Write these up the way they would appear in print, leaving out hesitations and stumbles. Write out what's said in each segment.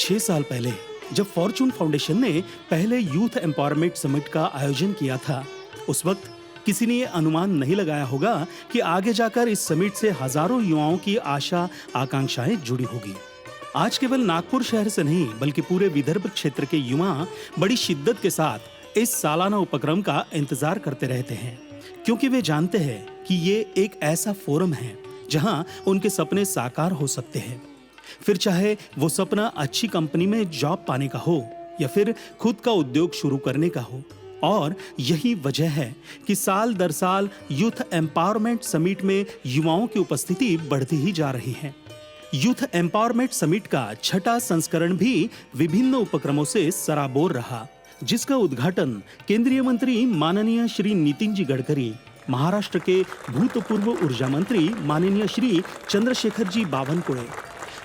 6 साल पहले जब फॉर्चून फाउंडेशन ने पहले यूथ एम्पावरमेंट समिट का आयोजन किया था, उस वक्त किसी ने ये अनुमान नहीं लगाया होगा कि आगे जाकर इस समिट से हजारों युवाओं की आशा आकांक्षाएं जुड़ी होगी। आज केवल नागपुर शहर से नहीं बल्कि पूरे विदर्भ क्षेत्र के युवा बड़ी शिद्दत के साथ इस सालाना उपक्रम का इंतजार करते रहते हैं, क्योंकि वे जानते हैं कि ये एक ऐसा फोरम है जहां उनके सपने साकार हो सकते हैं। फिर चाहे वो सपना अच्छी कंपनी में जॉब पाने का हो या फिर खुद का उद्योग शुरू करने का हो। और यही वजह है कि साल दर साल यूथ एम्पावरमेंट समिट में युवाओं की उपस्थिति बढ़ती ही जा रही है। यूथ एम्पावरमेंट समिट का 6वां संस्करण भी विभिन्न उपक्रमों से सराबोर रहा, जिसका उद्घाटन केंद्रीय मंत्री माननीय श्री नितिन जी गडकरी, महाराष्ट्र के भूतपूर्व ऊर्जा मंत्री माननीय श्री चंद्रशेखर जी बावनकुळे,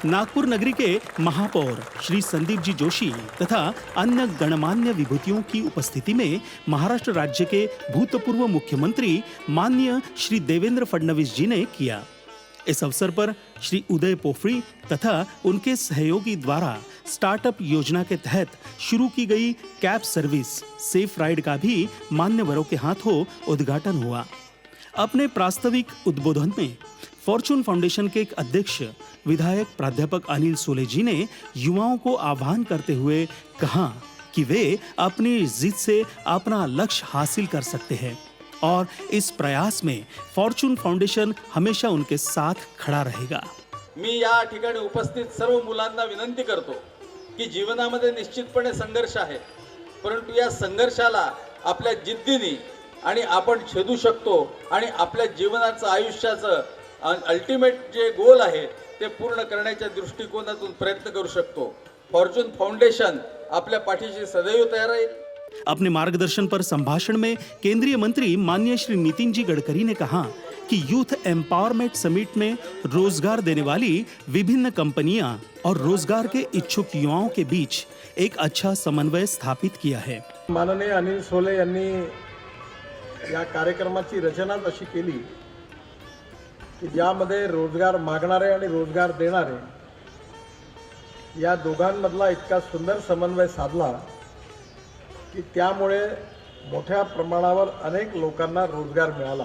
नागपुर नगरी के महापौर श्री संदीप जी जोशी तथा अन्य गणमान्य विभूतियों की उपस्थिति में महाराष्ट्र राज्य के भूतपूर्व मुख्यमंत्री माननीय श्री देवेंद्र फडणवीस जी ने किया। इस अवसर पर श्री उदय पोफरी तथा उनके सहयोगी द्वारा स्टार्टअप योजना के तहत शुरू की गई कैब सर्विस सेफ राइड का भी मान्यवरों के हाथों उद्घाटन हुआ। अपने प्रास्ताविक उद्बोधन में फॉर्चून फाउंडेशन के एक अध्यक्ष विधायक प्राध्यापक अनिल सोले जी ने युवाओं को आह्वान करते हुए कहा कि वे अपनी जिद से अपना लक्ष्य हासिल कर सकते हैं और इस प्रयास में फॉर्चून फाउंडेशन हमेशा उनके साथ खड़ा रहेगा। मी या ठिकाणी उपस्थित सर्व मुलांना विनंती करतो की जीवनामध्ये निश्चितपणे संघर्ष आहे, परंतु या संघर्षाला आपल्या जिद्दीने आणि आपण छेदू शकतो आणि आपल्या जीवनाचं आयुष्याचं अल्टिमेट जे गोल आहे ते पूर्ण करण्याच्या दृष्टिकोनातून प्रयत्न करू शकतो। फॉर्चून फाउंडेशन आपल्या पाठीशी सदैव तयार आहे। अपने मार्गदर्शन पर संभाषण में केंद्रीय मंत्री माननीय श्री नितिन जी गडकरी ने कहा कि यूथ एम्पावरमेंट समिट में रोजगार देने वाली विभिन्न कंपनियां और रोजगार के इच्छुक युवाओं के बीच एक अच्छा समन्वय स्थापित किया है। माननीय अनिल सोले यांनी या कार्यक्रमाची रचना अशी केली की ज्यामध्ये रोजगार मागणारे आणि रोजगार देणारे या दोघांमधला इतका सुंदर समन्वय साधला की त्यामुळे मोठ्या प्रमाणावर अनेक लोकांना रोजगार मिळाला।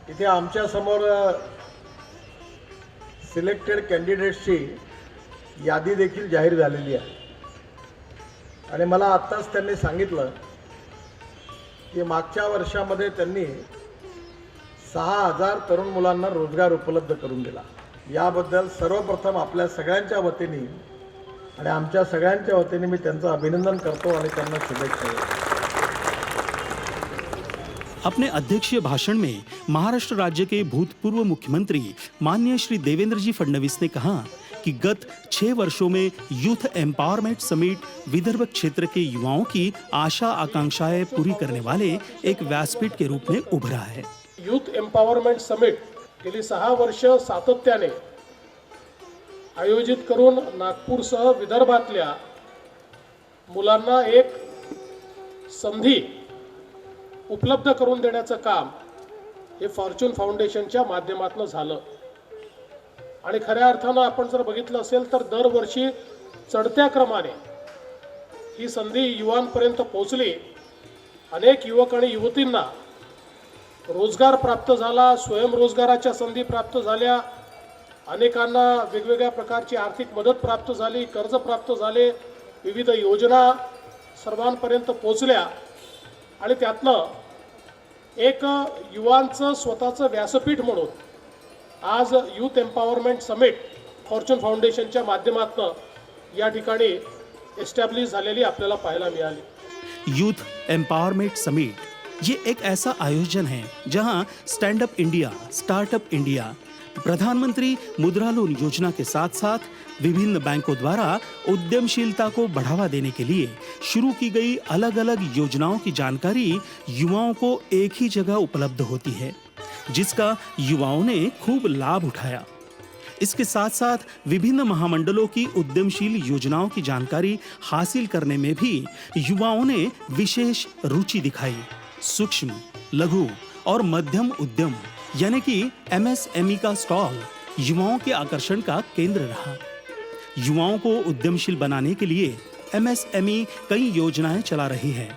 इथे आमच्या समोर सिलेक्टेड कॅन्डिडेट्सची यादी देखील जाहीर झालेली आहे आणि मला आत्ताच त्यांनी सांगितलं की मागच्या वर्षामध्ये त्यांनी 6000 तरुण मुलांना रोजगार उपलब्ध करून दिला। याबद्दल सर्वप्रथम आपल्या सगळ्यांच्या वतीने आणि आमच्या सगळ्यांच्या वतीने मी त्यांचं अभिनंदन करतो आणि त्यांना शुभेच्छा देतो। अपने अध्यक्षीय भाषण में महाराष्ट्र राज्य के भूतपूर्व मुख्यमंत्री माननीय श्री देवेंद्र जी फडणवीस ने कहा कि गत 6 वर्षों में यूथ एम्पावरमेंट समिट विदर्भ क्षेत्र के युवाओं की आशा आकांक्षाएं पूरी करने वाले एक व्यासपीठ के रूप में उभरा है। यूथ एम्पावरमेंट समिट गेली 6 वर्ष सातत्याने आयोजित करून नागपूरसह विदर्भातल्या मुलांना एक संधी उपलब्ध करून देण्याचं काम हे फॉर्च्यून फाउंडेशनच्या माध्यमातून झालं आणि खऱ्या अर्थानं आपण जर बघितलं असेल तर दरवर्षी चढत्या क्रमाने ही संधी युवांपर्यंत पोहोचली। अनेक युवक आणि युवतींना रोजगार प्राप्त झाला, स्वयंरोजगाराच्या संधी प्राप्त झाल्या, अनेकांना वेगवेगळ्या प्रकारची आर्थिक मदत प्राप्त झाली, कर्ज प्राप्त झाले, विविध योजना सर्वांपर्यंत पोहोचल्या आणि त्यातनं एक युवांचं स्वतःचं व्यासपीठ म्हणून आज यूथ एम्पावरमेंट समिट फॉर्च्यून फाउंडेशनच्या माध्यमातून या ठिकाणी एस्टॅब्लिश झालेली आपल्याला पाहायला मिळाली। यूथ एम्पावरमेंट समिट ये एक ऐसा आयोजन है जहां stand up India, startup India, प्रधानमंत्री मुद्रा लोन योजना के साथ साथ विभिन्न बैंकों द्वारा उद्यमशीलता को बढ़ावा देने के लिए शुरू की गई अलग अलग योजनाओं की जानकारी युवाओं को एक ही जगह उपलब्ध होती है, जिसका युवाओं ने खूब लाभ उठाया। इसके साथ साथ विभिन्न महामंडलों की उद्यमशील योजनाओं की जानकारी हासिल करने में भी युवाओं ने विशेष रुचि दिखाई। सूक्ष्म, लघु और मध्यम उद्यम यानी कि MSME का स्टॉल युवाओं के आकर्षण का केंद्र रहा। युवाओं को उद्यमशील बनाने के लिए MSME कई योजनाएं चला रही है,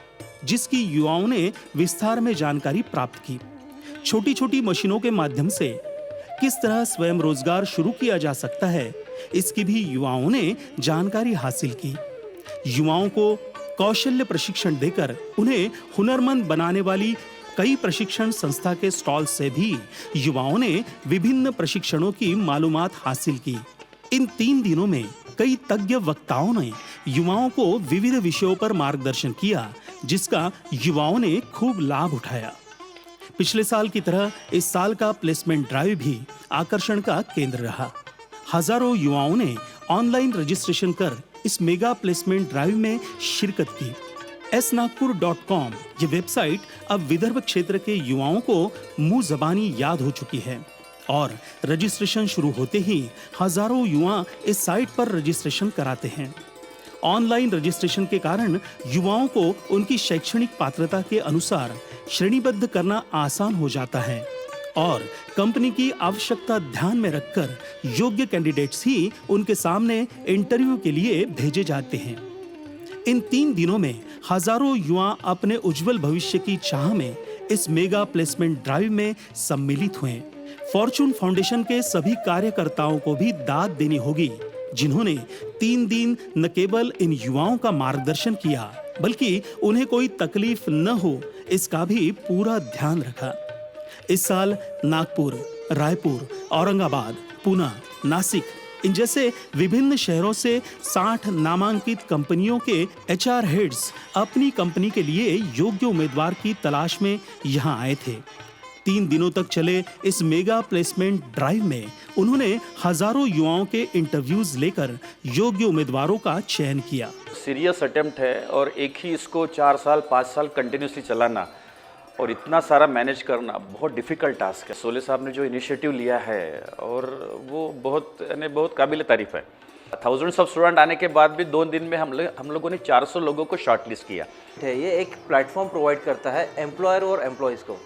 जिसकी युवाओं ने विस्तार में जानकारी प्राप्त की। छोटी छोटी मशीनों के माध्यम से किस तरह स्वयं रोजगार शुरू किया जा सकता है, इसकी भी युवाओं ने जानकारी हासिल की। युवाओं को कौशल्य प्रशिक्षण देकर उन्हें हुनरमंद बनाने वाली कई प्रशिक्षण संस्था के स्टॉल से भी युवाओं ने विभिन्न प्रशिक्षणों की मालूमात हासिल की। इन 3 दिनों में कई तज्ञ वक्ताओं ने युवाओं को विविध विषयों पर मार्गदर्शन किया, जिसका युवाओं ने खूब लाभ उठाया। पिछले साल की तरह इस साल का प्लेसमेंट ड्राइव भी आकर्षण का केंद्र रहा। हजारों युवाओं ने ऑनलाइन रजिस्ट्रेशन कर इस मेगा प्लेसमेंट ड्राइव में शिरकत की। snagpur.com ये वेबसाइट अब विदर्भ क्षेत्र के युवाओं को मुंह जबानी याद हो चुकी है और रजिस्ट्रेशन शुरू होते ही हजारों युवा इस साइट पर रजिस्ट्रेशन कराते हैं। ऑनलाइन रजिस्ट्रेशन के कारण युवाओं को उनकी शैक्षणिक पात्रता के अनुसार श्रेणीबद्ध करना आसान हो जाता है और कंपनी की आवश्यकता ध्यान में रखकर योग्य कैंडिडेट्स ही उनके सामने इंटरव्यू के लिए भेजे जाते हैं। इन 3 दिनों में हजारों युवा अपने उज्जवल भविष्य की चाह में इस मेगा प्लेसमेंट ड्राइव में सम्मिलित हुए। फॉर्चून फाउंडेशन के सभी कार्यकर्ताओं को भी दाद देनी होगी, जिन्होंने 3 दिन न केवल इन युवाओं का मार्गदर्शन किया, बल्कि उन्हें कोई तकलीफ न हो इसका भी पूरा ध्यान रखा। इस साल नागपुर, रायपुर, औरंगाबाद, पुणे, नासिक इन जैसे विभिन्न शहरों से 60 नामांकित कंपनियों के HR हेड्स अपनी कंपनी के लिए योग्य उम्मीदवार की तलाश में यहां आए थे। 3 दिनों तक चले इस मेगा प्लेसमेंट ड्राइव में उन्होंने हजारों युवाओं के इंटरव्यूज लेकर योग्य उम्मीदवारों का चयन किया। सीरियस अटेम्प्ट है और एक ही इसको 4 साल 5 साल कंटिन्यूसली चलाना और इतना सारा मैनेज करना बहुत डिफ़िकल्ट टास्क है। सोले साहब ने जो इनिशिएटिव लिया है और वो बहुत काबिल तारीफ़ है। थाउजेंड्स ऑफ स्टूडेंट आने के बाद भी 2 दिन में हम लोगों ने 400 लोगों को शॉर्टलिस्ट किया है। ये एक प्लेटफॉर्म प्रोवाइड करता है एम्प्लॉयर और एम्प्लॉयज़ को।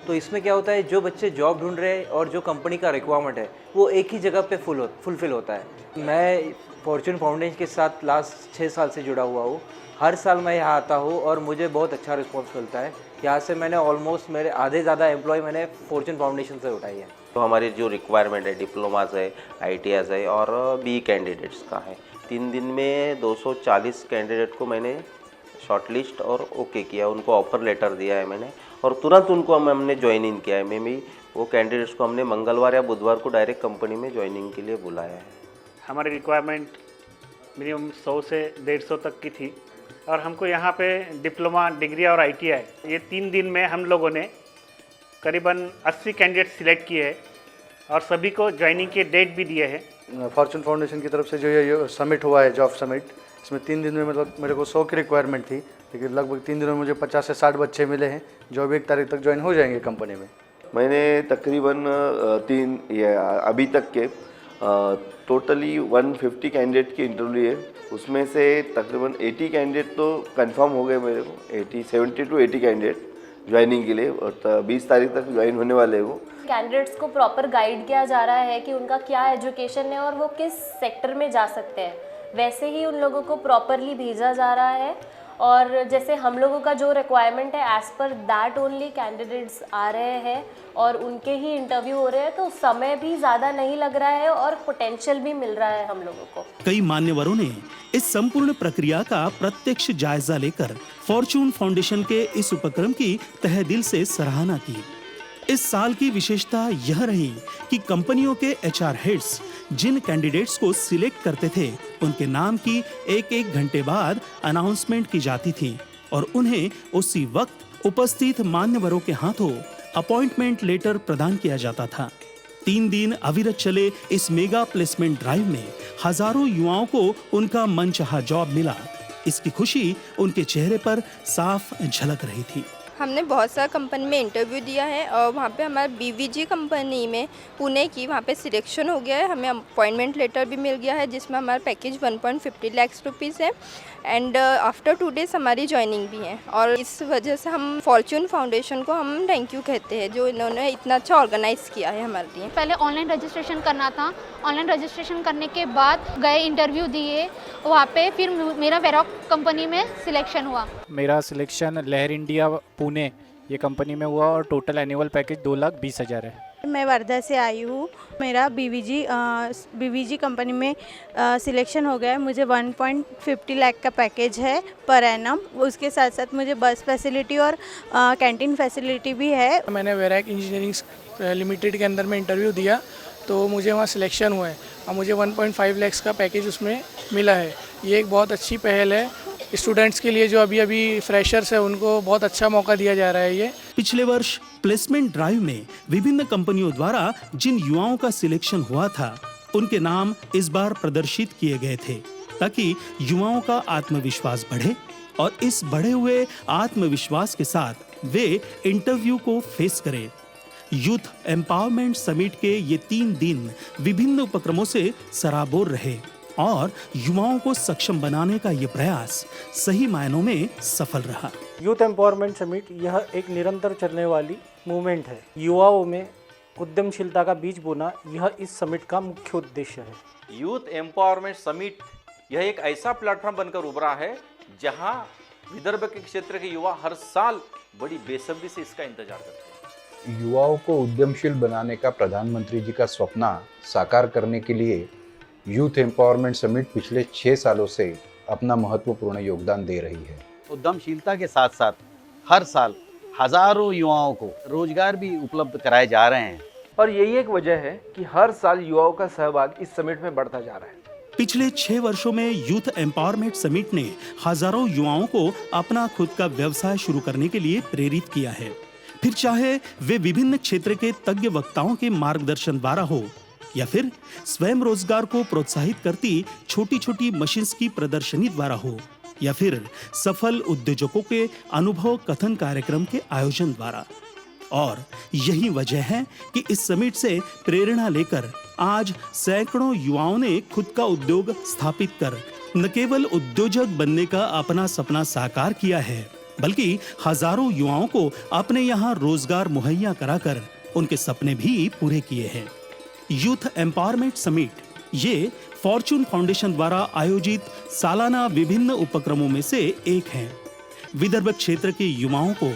तो इसमें क्या होता है, जो बच्चे जॉब ढूंढ रहे हैं और जो कंपनी का रिक्वायरमेंट है वो एक ही जगह पे फुलफिल होता है। मैं फॉर्चून फाउंडेशन के साथ लास्ट 6 साल से जुड़ा हुआ हूँ। हर साल मैं यहाँ आता हूँ और मुझे बहुत अच्छा रिस्पॉन्स मिलता है। यहाँ से मैंने ऑलमोस्ट मेरे आधे ज़्यादा एम्प्लॉय मैंने फॉर्चून फाउंडेशन से उठाई है। तो हमारी जो रिक्वायरमेंट है डिप्लोमास है, ITIs है और BE कैंडिडेट्स का है। 3 दिन में 240 कैंडिडेट को मैंने शॉर्टलिस्ट और ओके किया, उनको ऑफर लेटर दिया है मैंने और तुरंत उनको हमने ज्वाइन इन किया है। मैं भी वो कैंडिडेट्स को हमने मंगलवार या बुधवार को डायरेक्ट कंपनी में ज्वाइनिंग के लिए बुलाया है। हमारी रिक्वायरमेंट मिनिमम 100 से 150 तक की थी और हमको यहाँ पे डिप्लोमा, डिग्री और ITI ये 3 दिन में हम लोगों ने करीबन 80 कैंडिडेट सिलेक्ट किए हैं और सभी को ज्वाइनिंग के डेट भी दिए हैं। फॉर्चून फाउंडेशन की तरफ से जो ये समिट हुआ है, जॉब समिट, इसमें 3 दिन में मतलब मेरे को 100 की रिक्वायरमेंट थी, लेकिन लगभग 3 दिनों में मुझे 50 से 60 बच्चे मिले हैं जो अभी 1 तारीख तक ज्वाइन हो जाएंगे कंपनी में। मैंने तकरीबन अभी तक के टोटली 150 कैंडिडेट की इंटरव्यू है, उसमें से तकरीबन 80 कैंडिडेट तो कंफर्म हो गए मेरे को। 70 to 80 कैंडिडेट ज्वाइनिंग के लिए और 20 तारीख तक ज्वाइन होने वाले वो। कैंडिडेट्स को प्रॉपर गाइड किया जा रहा है कि उनका क्या एजुकेशन है और वो किस सेक्टर में जा सकते हैं, वैसे ही उन लोगों को प्रॉपरली भेजा जा रहा है। और जैसे हम लोगों का जो रिक्वायरमेंट है as per that only candidates आ रहे हैं और उनके ही इंटरव्यू हो रहे हैं, तो समय भी ज़्यादा नहीं लग रहा है और पोटेंशियल भी मिल रहा है हम लोगों को। कई मान्यवरों ने इस संपूर्ण प्रक्रिया का प्रत्यक्ष जायजा लेकर फॉर्चून फाउंडेशन के इस उपक्रम की तहे दिल से सराहना की। इस साल की विशेषता यह रही कि कंपनियों के HR हेड्स जिन कैंडिडेट्स को सिलेक्ट करते थे, उनके नाम की 1-1 घंटे बाद अनाउंसमेंट की जाती थी और उन्हें उसी वक्त उपस्थित मान्यवरों के हाथों अपॉइंटमेंट लेटर प्रदान किया जाता था। 3 दिन अविरत चले इस मेगा प्लेसमेंट ड्राइव में हजारों युवाओं को उनका मनचाहा जॉब मिला। इसकी खुशी उनके चेहरे पर साफ झलक रही थी। हमने बहुत सारा कंपनी में इंटरव्यू दिया है और वहाँ पे हमारा बीवीजी कंपनी में पुणे की वहाँ पे सिलेक्शन हो गया है। हमें अपॉइंटमेंट लेटर भी मिल गया है जिसमें हमारा पैकेज 1.50 लाख रुपीज़ है एंड आफ्टर 2 डेज़ हमारी ज्वाइनिंग भी है। और इस वजह से हम फॉर्च्यून फाउंडेशन को हम थैंक यू कहते हैं जो इन्होंने इतना अच्छा ऑर्गेनाइज़ किया है हमारे लिए। पहले ऑनलाइन रजिस्ट्रेशन करना था, ऑनलाइन रजिस्ट्रेशन करने के बाद गए इंटरव्यू दिए, वहाँ पे फिर मेरा वेरॉक कंपनी में सिलेक्शन हुआ। मेरा सिलेक्शन लहर इंडिया पुणे ये कंपनी में हुआ और टोटल एनुअल पैकेज 2,20,000 है। मैं वर्धा से आई हूँ। मेरा बीवीजी कंपनी में सिलेक्शन हो गया है। मुझे 1.50 लाख का पैकेज है पर एनम। उसके साथ साथ मुझे बस फैसिलिटी और कैंटीन फैसिलिटी भी है। मैंने वेरैक इंजीनियरिंग लिमिटेड के अंदर में इंटरव्यू दिया तो मुझे वहाँ सिलेक्शन हुआ है और मुझे 1.5 लाख का पैकेज उसमें मिला है। ये एक बहुत अच्छी पहल है स्टूडेंट्स के लिए जो अभी फ्रेशर्स है उनको बहुत अच्छा मौका दिया जा रहा है। ये पिछले वर्ष प्लेसमेंट ड्राइव में विभिन्न कंपनियों द्वारा जिन युवाओं का सिलेक्शन हुआ था उनके नाम इस बार प्रदर्शित किए गए थे ताकि युवाओं का आत्मविश्वास बढ़े और इस बढ़े हुए आत्मविश्वास के साथ वे इंटरव्यू को फेस करें। यूथ एम्पावरमेंट समिट के ये 3 दिन विभिन्न उपक्रमों से सराबोर रहे और युवाओं को सक्षम बनाने का ये प्रयास सही मायनों में सफल रहा। यूथ एम्पावरमेंट समिट यह एक निरंतर चलने वाली मूवमेंट है। युवाओं में उद्यमशीलता का बीज बोना यह इस समिट का मुख्य उद्देश्य है। यूथ एम्पावरमेंट समिट यह एक ऐसा प्लेटफॉर्म बनकर उभरा है जहां विदर्भ के क्षेत्र के युवा हर साल बड़ी बेसब्री से इसका इंतजार करते हैं। युवाओं को उद्यमशील बनाने का प्रधानमंत्री जी का सपना साकार करने के लिए यूथ एम्पावरमेंट समिट पिछले 6 सालों से अपना महत्वपूर्ण योगदान दे रही है। उद्यमशीलता के साथ साथ हर साल हजारों युवाओं को रोजगार भी उपलब्ध कराए जा रहे हैं और यही एक वजह है कि हर साल युवाओं का सहभाग इस समिट में बढ़ता जा रहा है। पिछले 6 वर्षों में यूथ एम्पावरमेंट समिट ने हजारों युवाओं को अपना खुद का व्यवसाय शुरू करने के लिए प्रेरित किया है। फिर चाहे वे विभिन्न क्षेत्र के तज्ञ वक्ताओं के मार्गदर्शन द्वारा हो या फिर स्वयं रोजगार को प्रोत्साहित करती छोटी छोटी मशीन्स की प्रदर्शनी द्वारा हो या फिर सफल उद्योजकों के अनुभव कथन कार्यक्रम के आयोजन द्वारा। और यही वजह है कि इस समिट से प्रेरणा लेकर आज सैकड़ों युवाओं ने खुद का उद्योग स्थापित कर न केवल उद्योजक बनने का अपना सपना साकार किया है बल्कि हजारों युवाओं को अपने यहाँ रोजगार मुहैया कराकर उनके सपने भी पूरे किए हैं। यूथ एम्पावरमेंट समिट ये फॉर्च्यून फाउंडेशन द्वारा आयोजित सालाना विभिन्न उपक्रमों में से एक है। विदर्भ क्षेत्र के युवाओं को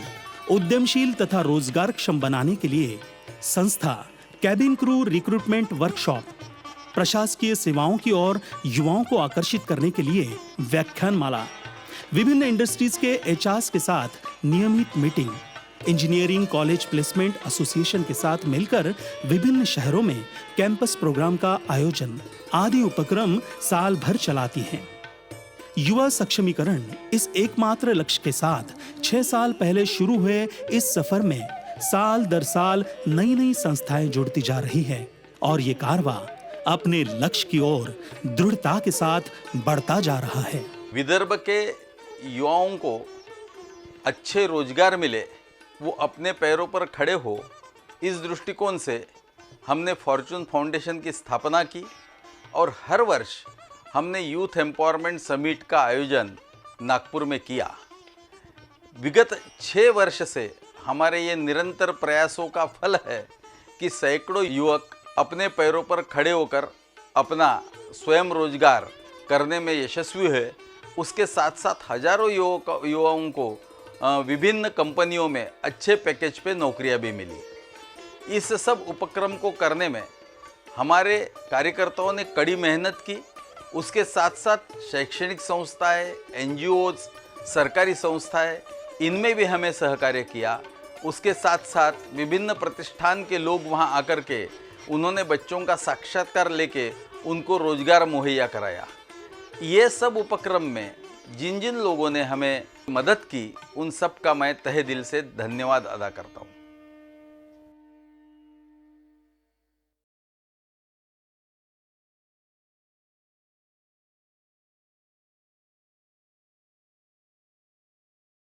उद्यमशील तथा रोजगारक्षम बनाने के लिए संस्था कैबिन क्रू रिक्रूटमेंट वर्कशॉप, प्रशासकीय सेवाओं की ओर युवाओं को आकर्षित करने के लिए व्याख्यानमाला, विभिन्न इंडस्ट्रीज के एचआर के साथ नियमित meeting, engineering college placement association के साथ मिलकर विभिन्न शहरों में कैंपस प्रोग्राम का आयोजन आदि उपक्रम साल भर चलाती हैं। युवा सक्षमीकरण इस एकमात्र लक्ष्य के साथ 6 साल पहले शुरू हुए इस सफर में साल दर साल नई नई संस्थाएं जुड़ती जा रही है और ये कारवां अपने लक्ष्य की ओर दृढ़ता के साथ बढ़ता जा रहा है। विदर्भ के युवाओं को अच्छे रोजगार मिले, वो अपने पैरों पर खड़े हो, इस दृष्टिकोण से हमने फॉर्च्यून फाउंडेशन की स्थापना की और हर वर्ष हमने यूथ एम्पावरमेंट समिट का आयोजन नागपुर में किया। विगत 6 वर्ष से हमारे ये निरंतर प्रयासों का फल है कि सैकड़ों युवक अपने पैरों पर खड़े होकर अपना स्वयं रोजगार करने में यशस्वी हुए। उसके साथ साथ हजारों युवाओं को विभिन्न कंपनियों में अच्छे पैकेज पे नौकरियां भी मिली। इस सब उपक्रम को करने में हमारे कार्यकर्ताओं ने कड़ी मेहनत की। उसके साथ साथ शैक्षणिक संस्थाएं, एनजीओज, सरकारी संस्थाएं, इनमें भी हमें सहकार्य किया। उसके साथ साथ विभिन्न प्रतिष्ठान के लोग वहां आकर के उन्होंने बच्चों का साक्षात्कार लेके उनको रोजगार मुहैया कराया। ये सब उपक्रम में जिन जिन लोगों ने हमें मदद की उन सब का मैं तहे दिल से धन्यवाद अदा करता हूँ।